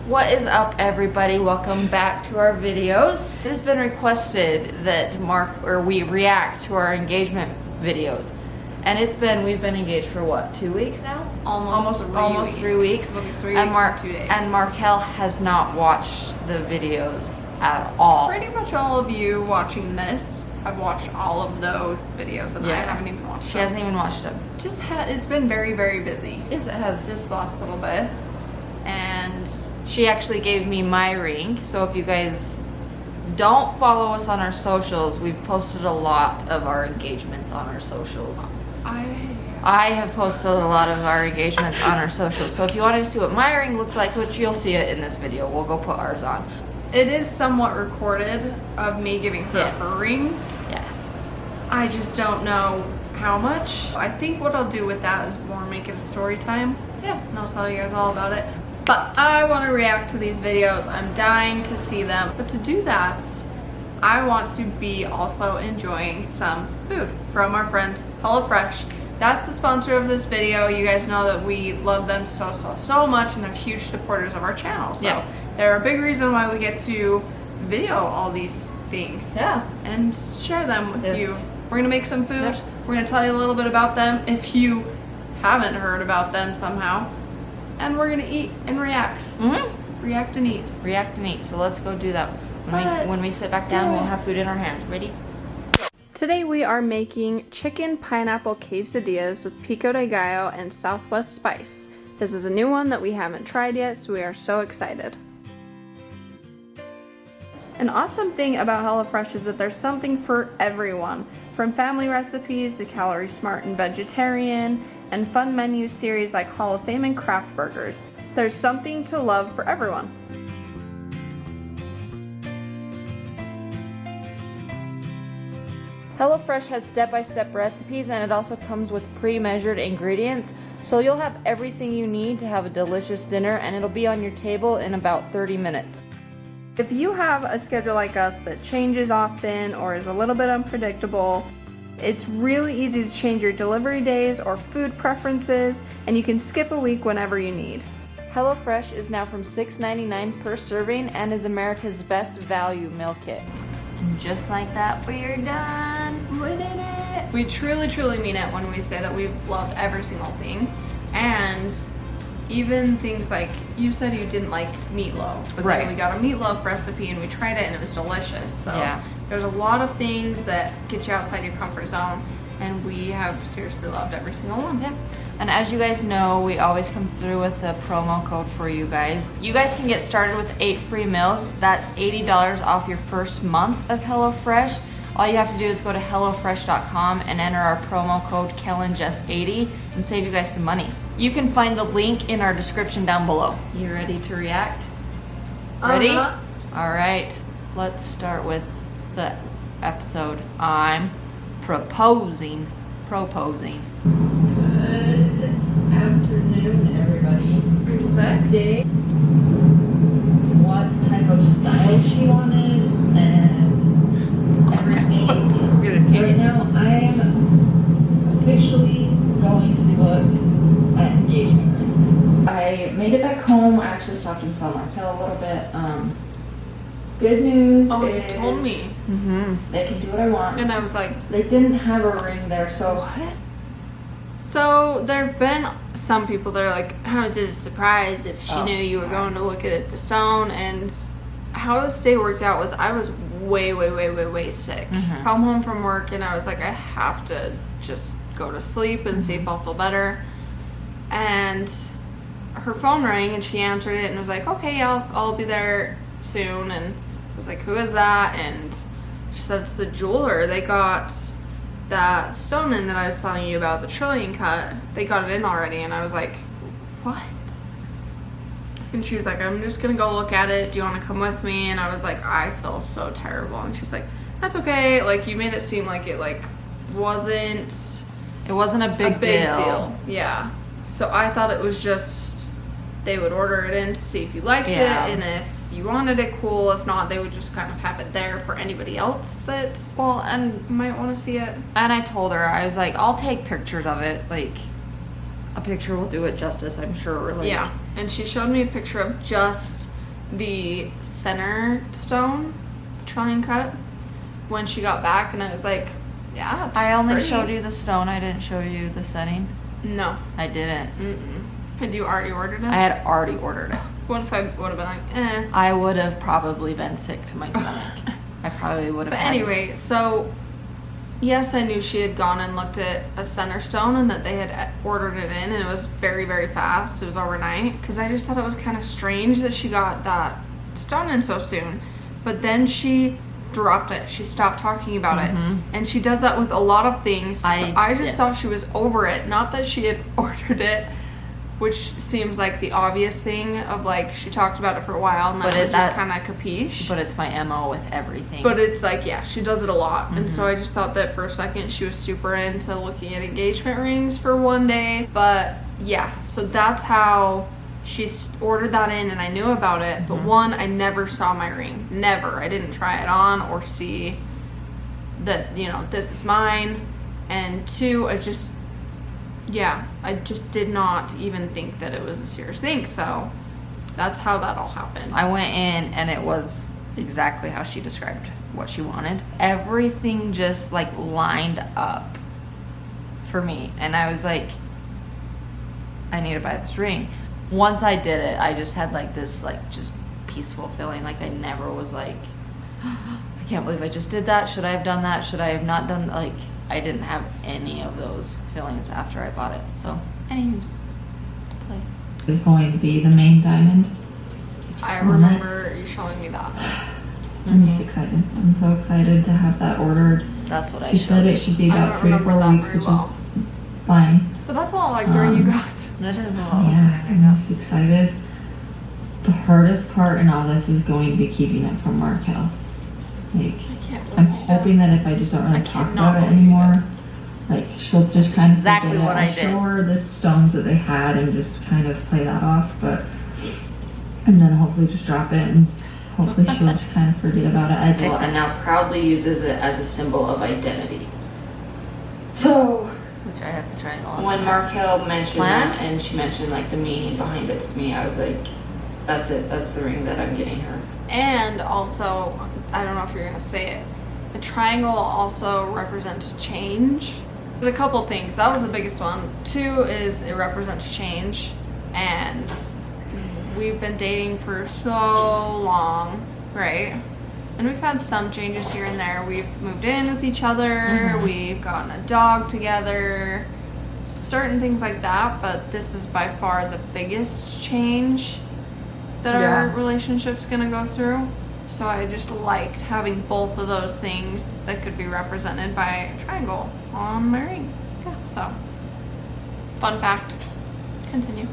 What is up, everybody? Welcome back to our videos. It has been requested that we react to our engagement videos. And we've been engaged for what, 2 weeks now? Almost 3 weeks. It'll be 3 weeks and 2 days. And Markel has not watched the videos at all. Pretty much all of you watching this have watched all of those videos, and I haven't even watched them. She hasn't even watched them. It's been very, very busy. Yes, it has. This last little bit. And she actually gave me my ring, so if you guys don't follow us on our socials, we've posted a lot of our engagements on our socials. I have posted a lot of our engagements on our socials, so if you wanted to see what my ring looked like, which you'll see it in this video, we'll go put ours on. It is somewhat recorded of me giving her her ring. Yeah. I just don't know how much. I think what I'll do with that is more make it a story time. Yeah. And I'll tell you guys all about it. But I want to react to these videos. I'm dying to see them. But to do that, I want to be also enjoying some food from our friends HelloFresh. That's the sponsor of this video. You guys know that we love them so much, and they're huge supporters of our channel. So they're a big reason why we get to video all these things and share them with you. We're gonna make some food. We're gonna tell you a little bit about them if you haven't heard about them somehow. And we're gonna eat and react. React and eat. React and eat. So let's go do that. When we sit back down, we'll have food in our hands. Ready? Today we are making chicken pineapple quesadillas with pico de gallo and Southwest spice. This is a new one that we haven't tried yet, so we are so excited. An awesome thing about HelloFresh is that there's something for everyone, from family recipes to calorie smart and vegetarian, and fun menu series like Hall of Fame and craft burgers. There's something to love for everyone. HelloFresh has step-by-step recipes, and it also comes with pre-measured ingredients, so you'll have everything you need to have a delicious dinner, and it'll be on your table in about 30 minutes. If you have a schedule like us that changes often or is a little bit unpredictable, it's really easy to change your delivery days or food preferences, and you can skip a week whenever you need. HelloFresh is now from $6.99 per serving and is America's best value meal kit. And just like that, we're done. We did it. We truly, truly mean it when we say that we've loved every single thing. And even things like, you said you didn't like meatloaf, but then we got a meatloaf recipe and we tried it and it was delicious. So there's a lot of things that get you outside your comfort zone, and we have seriously loved every single one. Yeah. And as you guys know, we always come through with a promo code for you guys. You guys can get started with 8 free meals. That's $80 off your first month of HelloFresh. All you have to do is go to HelloFresh.com and enter our promo code KaleandJess80 and save you guys some money. You can find the link in our description down below. You ready to react? Ready? All right, let's start with the episode. I'm proposing. Good afternoon, everybody. Are you sick? Today, what type of style she wanted, and everything. Right now, I'm officially going to book an engagement rings. I made it back home. I actually stopped in Markel a little bit. Good news is you told me. They can do what I want. And I was like, they didn't have a ring there, so what? So there have been some people that are like, how just surprised if she knew you were going to look at the stone. And how this day worked out was I was way sick. Come home from work and I was like, I have to just go to sleep and see if I'll feel better. And her phone rang and she answered it and was like, okay, I'll be there soon. And I was like, who is that? And she said it's the jeweler. They got that stone in that I was telling you about, the trillion cut. They got it in already. And I was like, what? And she was like, I'm just gonna go look at it. Do you want to come with me? And I was like, I feel so terrible. And she's like, that's okay. Like, you made it seem like it wasn't a big deal. Yeah. So I thought it was just they would order it in to see if you liked it, and if you wanted it, cool. If not, they would just kind of have it there for anybody else that might want to see it. And I told her, I was like, I'll take pictures of it. Like, a picture will do it justice, I'm sure. Like, yeah. And she showed me a picture of just the center stone, the trillion cut, when she got back, and I was like, yeah, it's I only pretty. showed you the stone. I didn't show you the setting. No. I didn't. Had you already ordered it? I had already ordered it. What if I would have been like, eh? I would have probably been sick to my stomach. I probably would have. But anyway, so yes, I knew she had gone and looked at a center stone and that they had ordered it in, and it was very, very fast. It was overnight. Because I just thought it was kind of strange that she got that stone in so soon. But then she dropped it. She stopped talking about it. And she does that with a lot of things. So I just thought she was over it. Not that she had ordered it, which seems like the obvious thing of like she talked about it for a while and that was just kind of capiche. But it's my MO with everything. But it's like, yeah, she does it a lot. And so I just thought that for a second she was super into looking at engagement rings for one day. But yeah, so that's how she ordered that in, and I knew about it. But one, I never saw my ring. Never. I didn't try it on or see that, you know, this is mine. And two, I just did not even think that it was a serious thing. So that's how that all happened. I went in and it was exactly how she described what she wanted. Everything just like lined up for me. And I was like, I need to buy this ring. Once I did it, I just had like this like just peaceful feeling. Like I never was like, I can't believe I just did that. Should I have done that? Should I have not done that? Like I didn't have any of those feelings after I bought it. So, anyways, play. Is going to be the main diamond. I remember you showing me that. I'm just excited. I'm so excited to have that ordered. That's what She said it should be about 3 to 4 weeks, which is fine. But that's all like the ring you got. That is a lot. Yeah, I'm just excited. The hardest part in all this is going to be keeping it from Markel. Like, I'm hoping that if I just don't really talk about it anymore, like she'll just kind of exactly forget what it. I I'll did. show her the stones that they had and just kind of play that off, and then hopefully just drop it and hopefully she'll just kind of forget about it. And now proudly uses it as a symbol of identity. So, which I have the triangle on. When Markel mentioned that and she mentioned like the meaning behind it to me, I was like, that's it. That's the ring that I'm getting her. And also, I don't know if you're gonna say it, the triangle also represents change. There's a couple things. That was the biggest one. 2 is it represents change, and we've been dating for so long, right? And we've had some changes here and there. We've moved in with each other. We've gotten a dog together. Certain things like that, but this is by far the biggest change that our relationship's gonna go through. So I just liked having both of those things that could be represented by a triangle on my ring. Yeah. So, fun fact. Continue.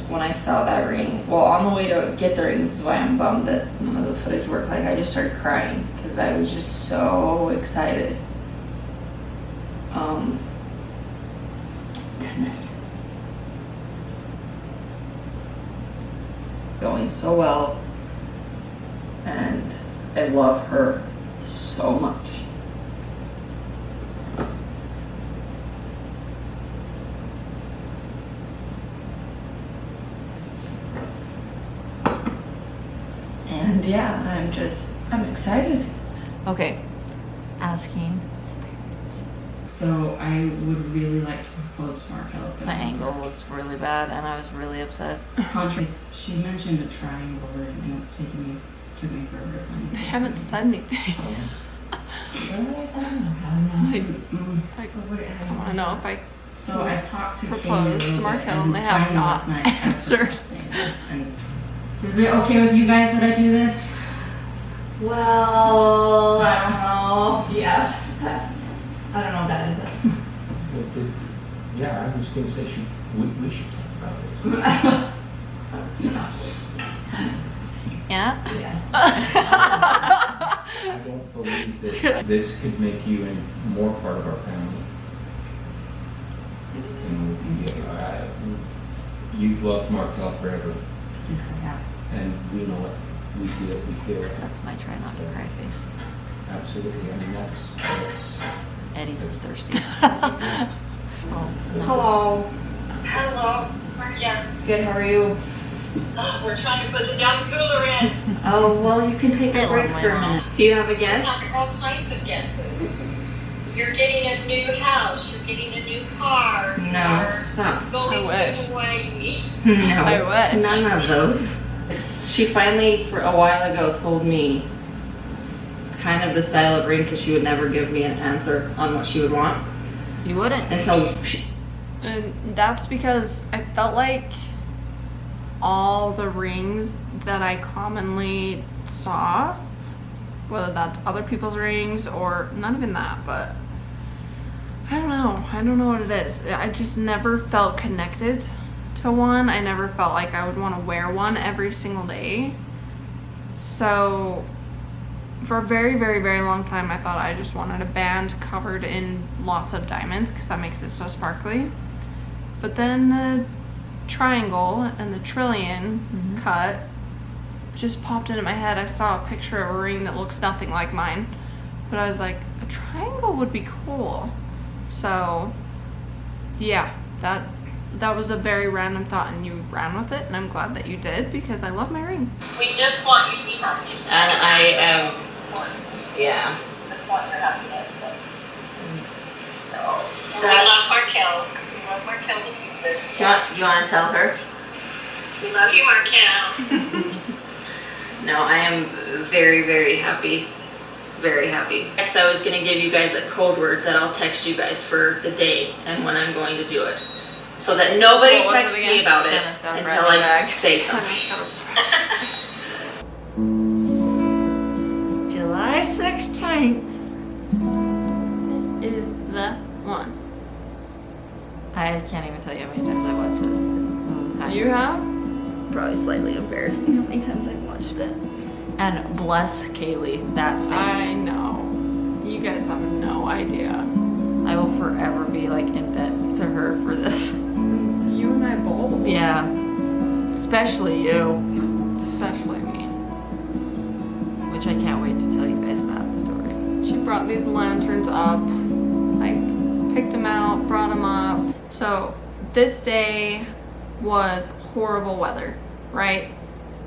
When I saw that ring, well, on the way to get the ring, this is why I'm bummed that none of the footage worked. Like, I just started crying because I was just so excited. Goodness. Going so well, and I love her so much. And yeah, I'm excited. Okay, asking. So I would really like to propose to Markel. My angle was really bad and I was really upset. She mentioned a triangle and it's took me forever to find it. They haven't said anything. Like, I want to know if I So I talked to proposed Kale to a little Markel bit, and they have finally not last night after answered. saying this, and is it okay with you guys that I do this? Well, I don't know. Yes. I don't know what that is. Yeah, I was going to say we should talk about this. Yeah? Yes. I don't believe that this could make you more part of our family. You've loved Markel forever, Yes, I have. and we know it. We see it. We feel it. That's my try not to cry face. Absolutely. I mean, that's Eddie's thirsty. Hello. Hello. Yeah. Good, how are you? We're trying to put the young cooler in. Oh, well, you can take I a love break my for a mom. minute. Do you have a guess? have all kinds of guesses. You're getting a new house. You're getting a new car. No, You're stop. going to wish. Hawaii. No, I wish. none of those. She finally, for a while ago, told me kind of the style of ring because she would never give me an answer on what she would want You wouldn't. until And that's because I felt like all the rings that I commonly saw, whether that's other people's rings or not even that, but I don't know what it is. I just never felt connected to one. I never felt like I would want to wear one every single day. So for a very, very, very long time, I thought I just wanted a band covered in lots of diamonds because that makes it so sparkly. But then the triangle and the trillion cut just popped into my head. I saw a picture of a ring that looks nothing like mine, but I was like, a triangle would be cool. So yeah, that was a very random thought, and you ran with it, and I'm glad that you did because I love my ring. We just want you to be happy. and I am, yeah. Just want your happiness. So we love Markel. We love Markel to pieces. You want to tell her? We love you, Markel. No, I am very, very happy. Very happy. Next, I was gonna give you guys a code word that I'll text you guys for the day and when I'm going to do it, so that nobody What was it texts again? me about Santa's it got a until brand new I bag. say something. July 16th. This is the one. I can't even tell you how many times I watched this. It's kind You have? of probably slightly embarrassing how many times I've watched it. And bless Kaylee, that I saint. know. You guys have no idea. I will forever be like in debt to her for this. You and I both. Yeah. Especially you. Especially me. Which I can't wait to tell you guys that story. She brought these lanterns up, like picked them out, brought them up. So this day was horrible weather, right?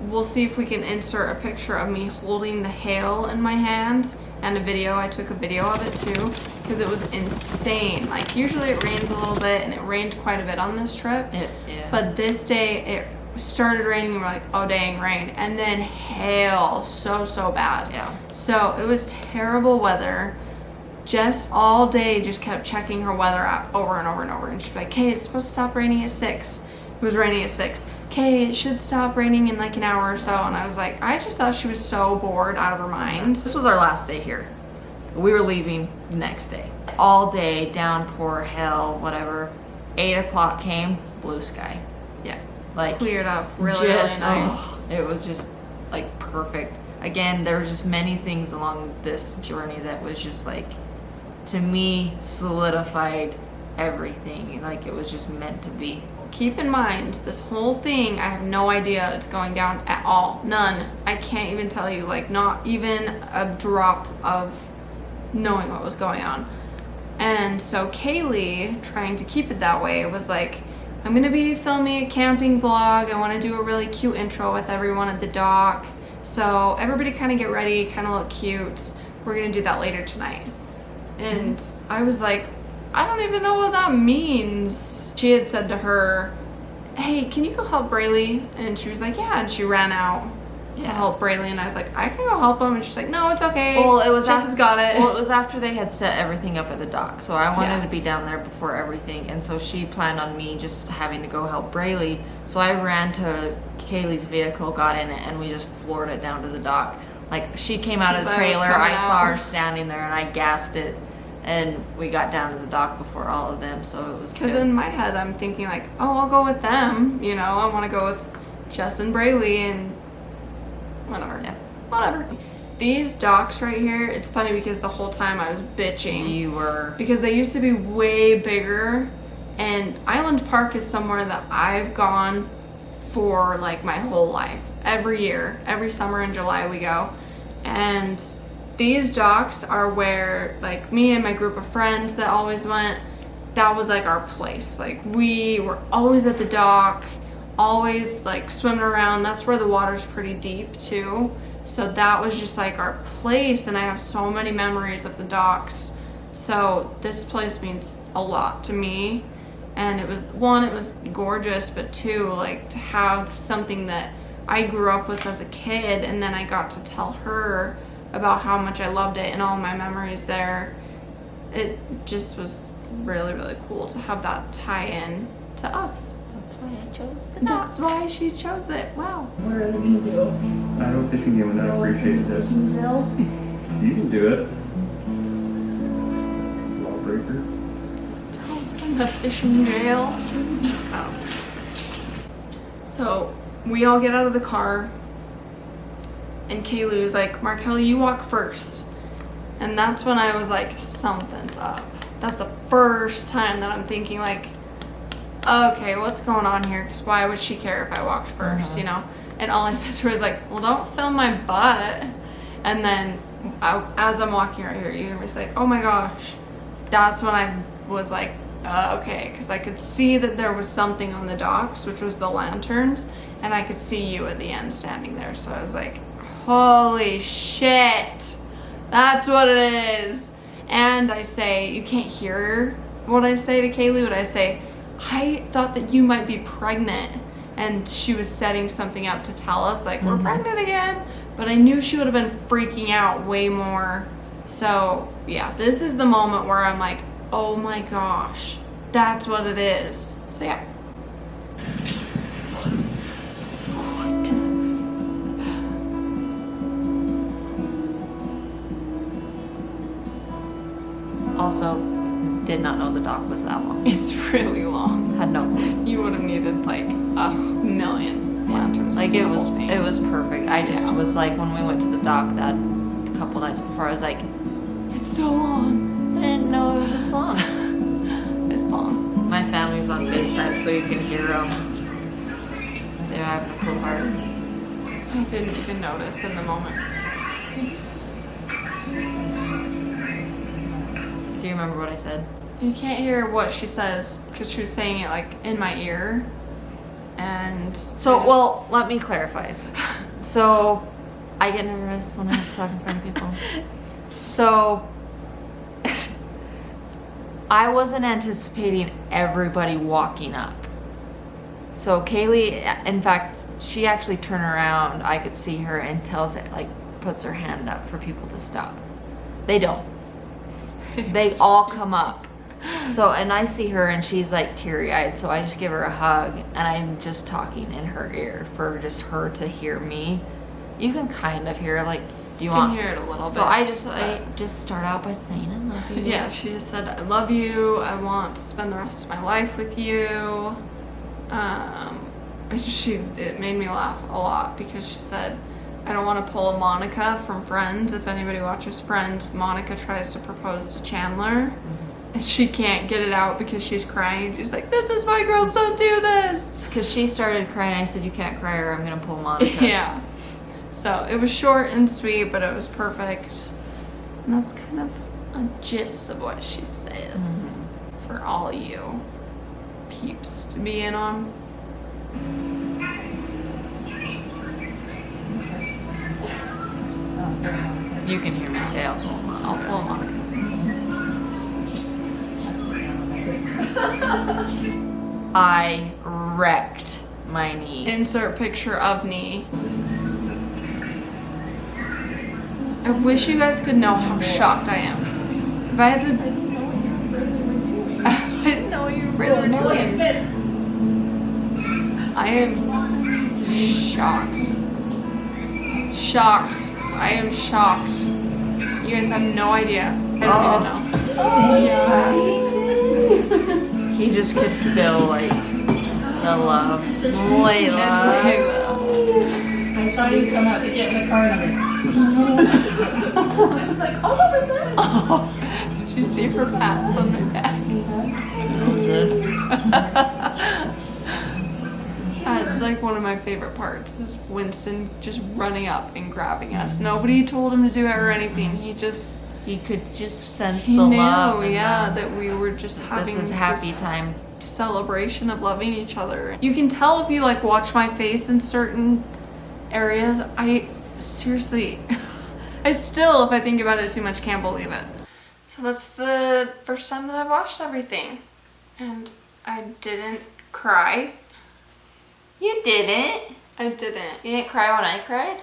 We'll see if we can insert a picture of me holding the hail in my hand and a video. I took a video of it too because it was insane. Like usually it rains a little bit, and it rained quite a bit on this trip. Yeah. But this day it started raining, and we're like, oh dang, rain. And then hail, so bad. Yeah. So it was terrible weather. Jess all day just kept checking her weather app over and over and over. And she'd be like, okay, it's supposed to stop raining at 6. It was raining at 6. Okay, it should stop raining in like an hour or so. And I was like, I just thought she was so bored out of her mind. This was our last day here. We were leaving the next day. All day, downpour, hail, whatever. 8 o'clock came, blue sky. Yeah. Like Cleared up really just, nice. it was just like perfect. Again, there were just many things along this journey that was just like, to me, solidified everything. Like it was just meant to be. Keep in mind, this whole thing, I have no idea it's going down at all. None. I can't even tell you, like not even a drop of knowing what was going on. And so Kaylee, trying to keep it that way, was like, I'm gonna be filming a camping vlog. I wanna do a really cute intro with everyone at the dock. So everybody kind of get ready, kind of look cute. We're gonna do that later tonight. And I was like, I don't even know what that means. She had said to her, hey, can you go help Braylee? And she was like, yeah. And she ran out to help Braylee. And I was like, I can go help him. And she's like, no, it's okay. Well, it was Jess has got it. Well, it was after they had set everything up at the dock, so I wanted Yeah. to be down there before everything, and so she planned on me just having to go help Braylee. So I ran to Kaylee's vehicle, got in it, and we just floored it down to the dock. Like she came out of the Because I was trailer, coming I saw out. her standing there, and I gassed it, and we got down to the dock before all of them. So it was Because good. in my head, I'm thinking like, oh, I'll go with them. You know, I want to go with Jess and Braylee and whatever. Yeah. Whatever. These docks right here, it's funny because the whole time I was bitching. You were Because they used to be way bigger, and Island Park is somewhere that I've gone for like my whole life. Every year, every summer in July we go. And these docks are where like me and my group of friends that always went, that was like our place. Like we were always at the dock, always like swimming around. That's where the water's pretty deep too. So that was just like our place, and I have so many memories of the docks. So this place means a lot to me. And it was, one, it was gorgeous, but two, like to have something that I grew up with as a kid, and then I got to tell her about how much I loved it and all my memories there. It just was really, really cool to have that tie in to us. That's why I chose the That's why she chose it. Wow. Where are they gonna do? I know fishing game and I appreciate this. Bill? You can do it. Lawbreaker. Oh, it's like the fishing jail. Oh. So we all get out of the car, and Kaylee was like, Markel, you walk first. And that's when I was like, something's up. That's the first time that I'm thinking like, okay, what's going on here? Because why would she care if I walked first, you know? And all I said to her was like, well, don't film my butt. And then as I'm walking right here, you hear me say, oh my gosh. That's when I was like, okay, because I could see that there was something on the docks, which was the lanterns, and I could see you at the end standing there. So I was like, holy shit, that's what it is. And I say, you can't hear what I say to Kaylee, but I say, I thought that you might be pregnant. And she was setting something up to tell us, like, we're pregnant again. But I knew she would have been freaking out way more. So, yeah, this is the moment where I'm like, oh my gosh, that's what it is. So, yeah. Also, did not know the dock was that long. It's really long. Had no clue. You would have needed like 1,000,000 lanterns. Like to it the was, whole thing. it was perfect. I just was like, when we went to the dock that couple nights before, I was like, It's so long. I didn't know it was this long. It's long. My family's on FaceTime, so you can hear them. They're having a pool party. I didn't even notice in the moment. Do you remember what I said? You can't hear what she says because she was saying it like in my ear. And So, well, let me clarify. So, I get nervous when I have to talk in front of people. So, I wasn't anticipating everybody walking up. So, Kaylee, in fact, she actually turned around. I could see her and tells it, like, puts her hand up for people to stop. They don't. They all come up. So, and I see her and she's like teary-eyed, so I just give her a hug and I'm just talking in her ear for just her to hear me. You can kind of hear, like, do you want? Can hear it a little bit. So I just start out by saying I love you. Yeah, she just said, I love you. I want to spend the rest of my life with you. It made me laugh a lot because she said, I don't want to pull a Monica from Friends. If anybody watches Friends, Monica tries to propose to Chandler. And she can't get it out because she's crying. She's like, this is why girls don't do this. Because she started crying. I said, you can't cry or I'm going to pull Monica. Yeah. So it was short and sweet, but it was perfect. And that's kind of a gist of what she says for all you peeps to be in on. You can hear me say, I'll pull Monica. I'll pull Monica. I wrecked my knee. Insert picture of knee. I wish you guys could know how shocked I am. If I had to... I didn't know what you really were doing. I am shocked. Shocked. I am shocked. You guys have no idea. I don't even know. He just could feel like the love. Layla. I saw you come out to get in the car and I was like, oh my god. Oh, did you see her paps on my back? That's like one of my favorite parts is Winston just running up and grabbing us. Nobody told him to do it or anything. He just He could just sense He the knew, love. And that we were just having this is happy this time. celebration of loving each other. You can tell if you like watch my face in certain areas. I seriously, I still, if I think about it too much, can't believe it. So that's the first time that I've watched everything, and I didn't cry. You didn't. I didn't. You didn't cry when I cried?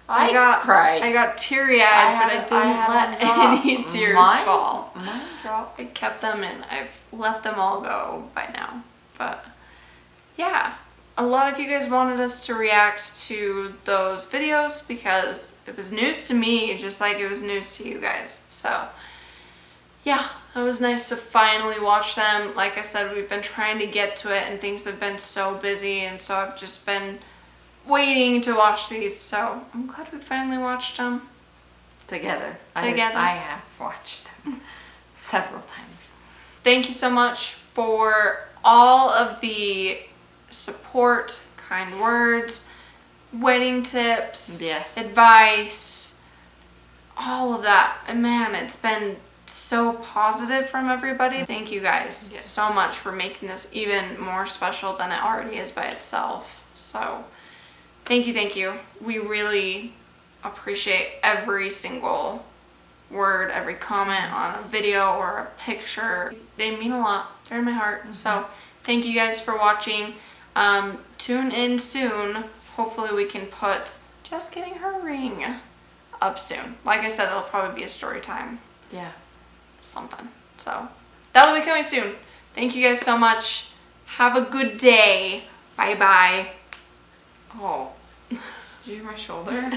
I cried. got teary-eyed, but I didn't let any tears fall. Mine dropped. I kept them in. I've let them all go by now. But yeah, a lot of you guys wanted us to react to those videos because it was news to me, just like it was news to you guys. So yeah, it was nice to finally watch them. Like I said, we've been trying to get to it and things have been so busy, and so I've just been waiting to watch these. So I'm glad we finally watched them Together. together. I have watched them several times. Thank you so much for all of the support, kind words, wedding tips, Yes. advice, all of that. And man, it's been so positive from everybody. Thank you guys so much for making this even more special than it already is by itself. So thank you. We really appreciate every single word, every comment on a video or a picture. They mean a lot. They're in my heart. So thank you guys for watching. Tune in soon. Hopefully we can put Jess getting her ring up soon. Like I said, it'll probably be a story time. Yeah. Something. So that'll be coming soon. Thank you guys so much. Have a good day. Bye bye. Oh, did you hear my shoulder?